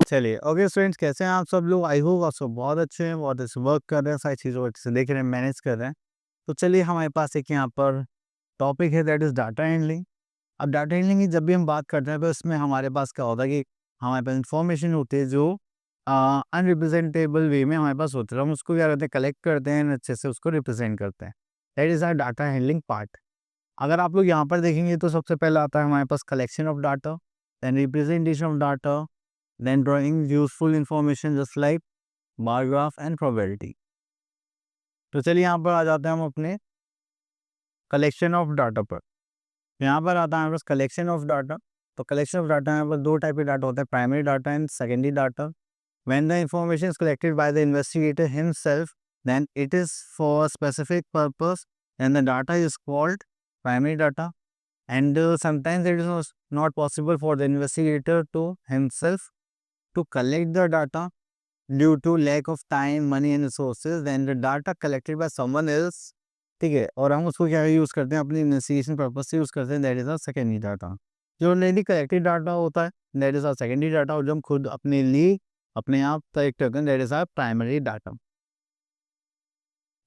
चलिए, okay students, कैसे हैं आप सब लोग? आई होप आप सब बहुत अच्छे हैं, बहुत अच्छे वर्क कर रहे हैं, सारी चीज़ों को अच्छे से देख रहे हैं, मैनेज कर रहे हैं। तो चलिए, हमारे पास एक यहाँ पर टॉपिक है, दैट इज़ डाटा हैंडलिंग। अब डाटा हैंडलिंग की जब भी हम बात करते हैं तो इसमें हमारे पास क्या होता है कि हमारे पास इन्फॉर्मेशन होती है जो अनरिप्रेजेंटेबल वे में हमारे पास होती है। हम उसको क्या करते हैं, कलेक्ट करते हैं, अच्छे से उसको रिप्रेजेंट करते हैं। That is our data handling part. अगर आप लोग यहाँ पर देखेंगे तो सबसे पहले आता है हमारे पास collection of data, then representation of data, then drawing useful information just like bar graph and probability। तो चलिए यहाँ पर आ जाते हैं हम अपने कलेक्शन ऑफ डाटा पर। यहाँ पर आता है हमारे पास कलेक्शन ऑफ डाटा। तो कलेक्शन ऑफ डाटा यहाँ पर दो टाइप के डाटा होता है, primary data and secondary data. When the information is collected by the investigator himself, then it is for specific purpose and the data is called primary data. And sometimes it is not possible for the investigator to himself to collect the data due to lack of time, money and resources, then the data collected by someone else, ठीक है, और हम उसको क्या use करते हैं, अपनी investigation purpose से यूज़ करते हैं, that is a secondary data. जो ऑलरेडी कलेक्टेड डाटा होता है that is a secondary data, और जो हम खुद अपने लिए अपने आप कलेक्ट करते हैं that is a primary data.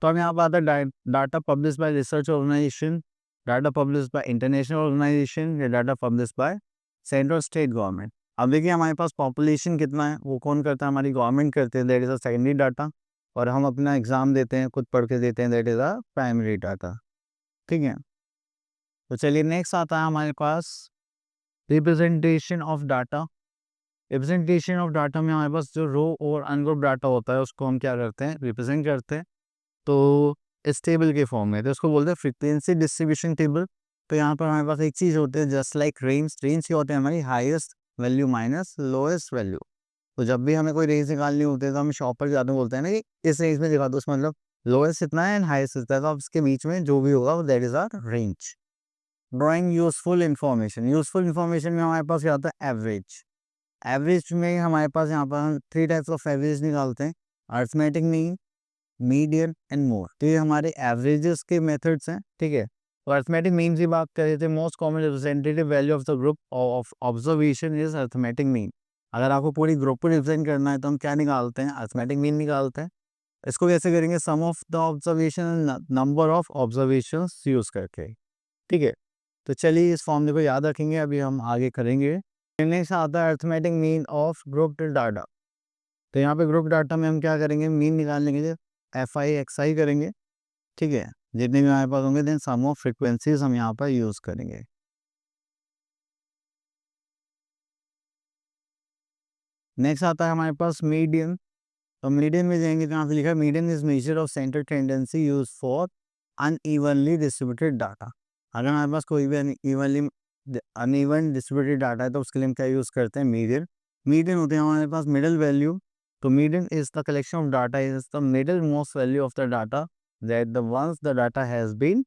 तो हम यहाँ पर आता है data publish by research organisation, data publish by international organisation, या data publish by central state government. अब देखिए हमारे पास पॉपुलेशन कितना है, वो कौन करता है, हमारी गवर्नमेंट करते हैं, that is a secondary data. और हम अपना एग्जाम देते हैं, खुद पढ़ के देते हैं, that is a primary data. ठीक है, तो चलिए नेक्स्ट आता है हमारे पास representation of data. Representation of data में हमारे पास जो रो और अनग्रुप डाटा होता है उसको हम क्या करते हैं, रिप्रेजेंट करते हैं। तो इस टेबल के फॉर्म में, तो उसको बोलते हैं फ्रीक्वेंसी डिस्ट्रीब्यूशन टेबल। तो यहाँ पर हमारे पास एक चीज़ होती है जस्ट लाइक रेंज। रेंज क्या होते हैं, हमारी highest value minus lowest value. तो जब भी हमें कोई रेंज निकालनी होती है तो हम शॉप पर जाते बोलते हैं ना कि इस रेंज में दिखा दो, उसका मतलब लोएस्ट इतना है एंड हाईएस्ट इतना है, तो अब इसके बीच में जो भी होगा वो that is our range. Drawing useful information. Useful information में हमारे पास क्या होता है, एवरेज। एवरेज में हमारे पास यहाँ पर हम थ्री टाइप्स ऑफ एवरेज निकालते हैं, arithmetic mean, median and mode. तो ये हमारे एवरेजेस के मेथड्स हैं। ठीक है, तो अर्थमेटिक मीन की बात कर रहे थे, most common representative value of the group of observation is arithmetic mean. अगर आपको पूरी ग्रुप को रिप्रेजेंट करना है तो हम क्या निकालते हैं, अर्थमेटिक मीन निकालते हैं। इसको कैसे करेंगे, sum of the observation, number of observation use करके। ठीक है, तो चलिए इस फॉर्मूले को याद रखेंगे, अभी हम आगे करेंगे। नेक्स्ट आता है arithmetic mean of group data. तो यहाँ पे ग्रुप डाटा में हम क्या करेंगे, मीन निकालने के लिए एफ आई एक्स आई करेंगे। ठीक है, जितने भी हमारे पास होंगे देन सम ऑफ फ्रीक्वेंसीज हम यहाँ पर यूज़ करेंगे। नेक्स्ट आता है हमारे पास मीडियन। तो मीडियन में जाएंगे तो यहाँ पे लिखा है median is measure of centre tendency use for unevenly distributed data. अगर हमारे पास कोई भी अनइवन डिस्ट्रीब्यूटेड डाटा है तो उसके लिए हम क्या यूज़ करते हैं, मीडियन। मीडियन होते हैं हमारे पास मिडल वैल्यू। तो median is the collection of data, is the middle most value of the data that the once the data has been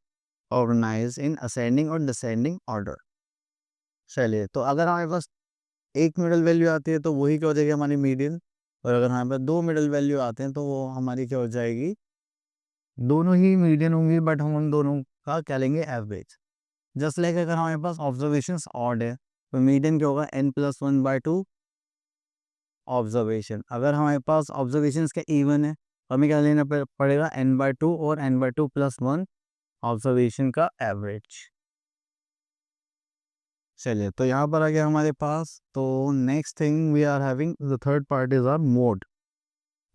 organised in ascending और डिसेंडिंग ऑर्डर। चलिए, तो अगर हमारे पास एक मिडल वैल्यू आती है तो वही क्या हो जाएगी, हमारी मीडियन। और अगर हमारे पास दो मिडल वैल्यू आते हैं तो वो हमारी क्या हो जाएगी, दोनों ही मीडियन होंगी, बट हम उन दोनों का क्या लेंगे, एवरेज। जस्ट लाइक अगर हमारे पास ऑब्जर्वेशन ऑड है तो मीडियन क्या होगा, n+1/2 ऑब्जर्वेशन। अगर हमारे पास ऑब्जर्वेशन का इवन है तो हमें क्या लेना पड़ेगा, n/2 और n/2+1 ऑब्जर्वेशन का एवरेज। चलिए, तो यहाँ पर आ गया हमारे पास। तो next thing we are having the third part is our mode.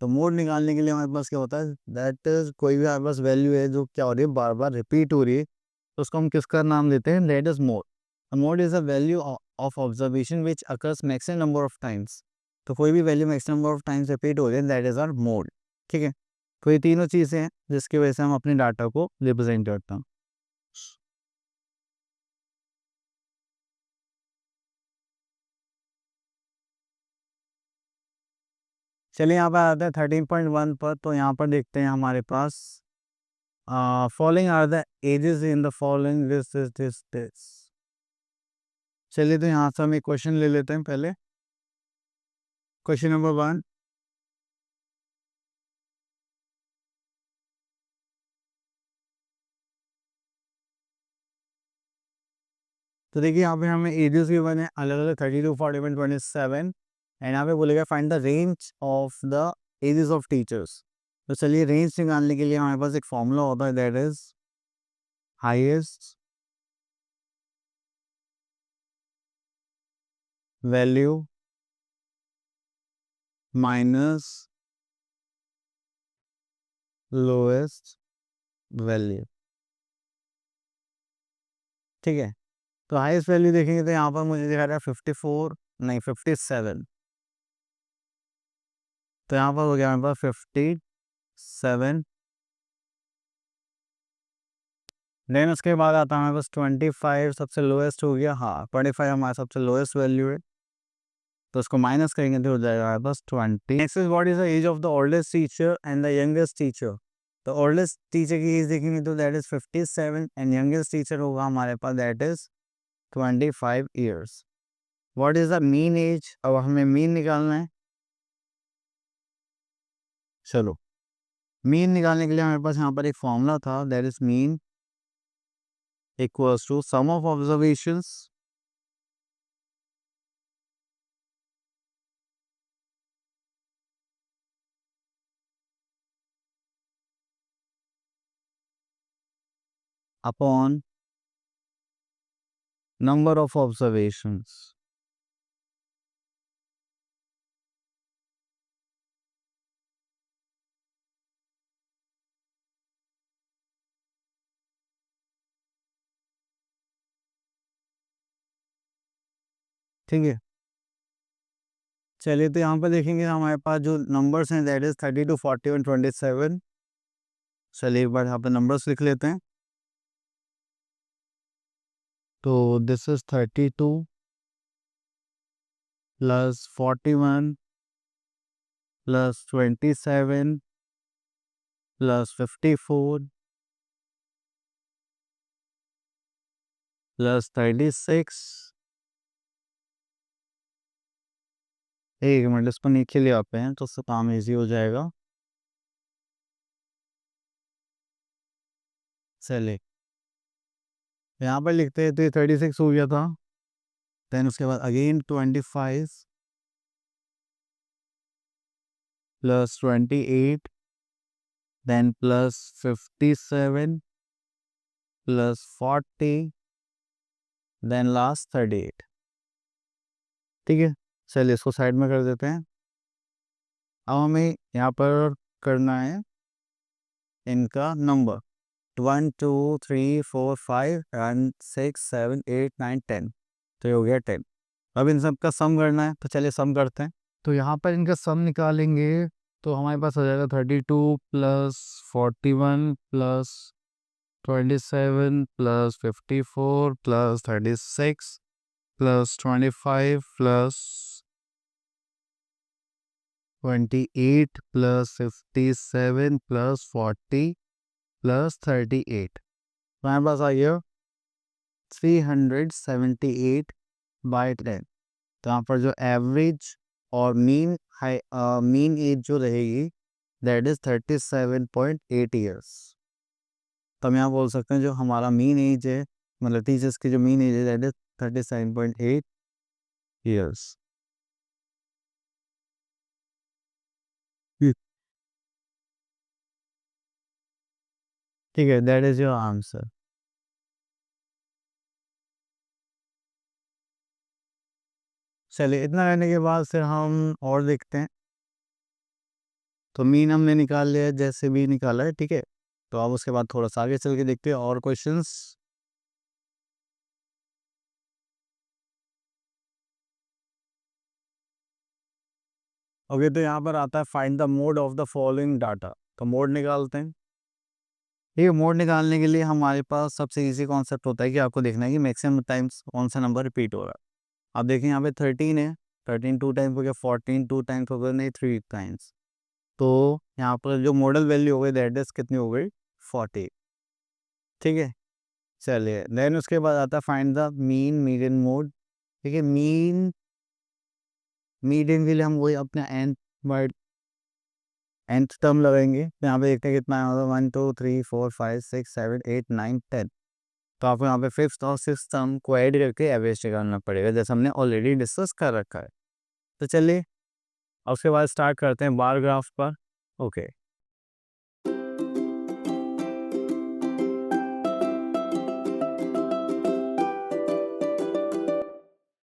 तो मोड निकालने के लिए हमारे पास क्या होता है, दैट इज कोई भी हमारे पास वैल्यू है जो क्या हो रही है, बार बार रिपीट हो रही है, तो उसको हम किसका नाम देते हैं, that is mode. Mode is a value of observation which occurs maximum number of times. तो कोई भी value maximum number of times repeat हो रही है दैट इज आर मोड। ठीक है, तो ये तीनों चीज़ें हैं जिसकी वजह से हम अपने डाटा को रिप्रेजेंट करते हैं। चलिए यहाँ पर आते हैं 13.1 पर। तो यहाँ पर देखते हैं हमारे पास following are the ages in the following list is this. चलिए, तो यहाँ से हम एक क्वेश्चन ले लेते हैं पहले। क्वेश्चन नंबर 1, तो देखिए यहाँ पे हमें एजेस भी बने अलग अलग 32, 41, 27 एंड यहाँ पे बोलेगा find the range of the ages of teachers. तो चलिए रेंज निकालने के लिए हमारे पास एक फॉर्मूला होता है, that is highest value minus lowest value. ठीक है, तो हाईएस्ट वैल्यू देखेंगे तो यहाँ पर मुझे दिखा रहा है 54, नहीं 57। तो यहाँ पर हो गया हमारे पास 57। देन उसके बाद आता है हमारे पास 25 सबसे लोएस्ट हो गया। हाँ 25 हमारा सबसे लोएस्ट वैल्यू है, तो उसको माइनस करेंगे तो हो जाएगा हमारे पास 20। Next is what is the age of the oldest teacher and the youngest teacher. तो ओल्डेस्ट टीचर की एज देखेंगे तो that is 57 and youngest teacher होगा हमारे पास that is 25 years. What is the mean age, अब हमें मीन निकालना है। चलो मीन निकालने के लिए हमारे पास यहाँ पर एक फॉर्मूला था, that is mean equals to sum of observations upon number of observations. ठीक है, चलिए तो यहाँ पर देखेंगे हमारे पास जो नंबर्स हैं दैट इज 32, 41, 27। चलिए एक बार यहाँ पर नंबर्स लिख लेते हैं। तो this is 32 plus 41 plus 27 plus 54 plus 36। एक मिनट इसको नीचे ले आते हैं तो उससे काम इजी हो जाएगा। चलिए यहाँ पर लिखते हैं तो ये 36 हो गया था। देन उसके बाद again 25 plus 28 then plus 57 plus 40 then last 38। ठीक है, चलिए इसको साइड में कर देते हैं। अब हमें यहाँ पर करना है इनका नंबर 1 2 3 4 5 एंड 6 7 8 9 10। तो ये हो गया 10। अब इन सब का सम करना है, तो चलिए सम करते हैं। तो यहाँ पर इनका सम निकालेंगे तो हमारे पास हो जाएगा 32 plus 41 plus 27 plus 54 plus 36 plus 25 plus 28 plus 57 plus 40 plus 38। तो हमारे पास आ गया 378 बाई 10। तो यहाँ पर जो एवरेज और मीन हाई मीन एज जो रहेगी दैट इज 37.8 ईयर्स। तो हम यहाँ बोल सकते हैं जो हमारा मीन एज है, मतलब टीचर्स की जो मीन एज है दैट इज 37.8 ईयर्स। ठीक है, दैट इज योर आंसर। चलिए इतना रहने के बाद फिर हम और देखते हैं। तो मीन हमने निकाल लिया जैसे भी निकाला है, ठीक है। तो अब उसके बाद थोड़ा सा आगे चल के देखते हैं और क्वेश्चंस। ओके, तो यहाँ पर आता है find the mode of the following data. तो मोड निकालते हैं। ठीक है, मोड निकालने के लिए हमारे पास सबसे इजी कॉन्सेप्ट होता है कि आपको देखना है कि मैक्सिमम टाइम्स कौन सा नंबर रिपीट हो रहा है। आप देखें यहाँ पे 13 है, 13 टू टाइम्स हो गया, 14 टू टाइम्स हो गया, नहीं 3 टाइम्स। तो यहाँ पर जो मॉडल वैल्यू हो गई दैट इज कितनी हो गई 40। ठीक है, चलिए देन उसके बाद आता है find the mean median mode. ठीक है, मीडियन के लिए हम वही अपना nth टर्म लगाएंगे। तो यहाँ पे देखते हैं कितना होगा 1 2 3 4 5 6 7 8 9 10। तो आपको यहाँ पे फिफ्थ और सिक्स टर्म को ऐड करके एवरेज निकालना पड़ेगा, जैसे हमने ऑलरेडी डिस्कस कर रखा है। तो चलिए अब उसके बाद स्टार्ट करते हैं बार ग्राफ पर। ओके,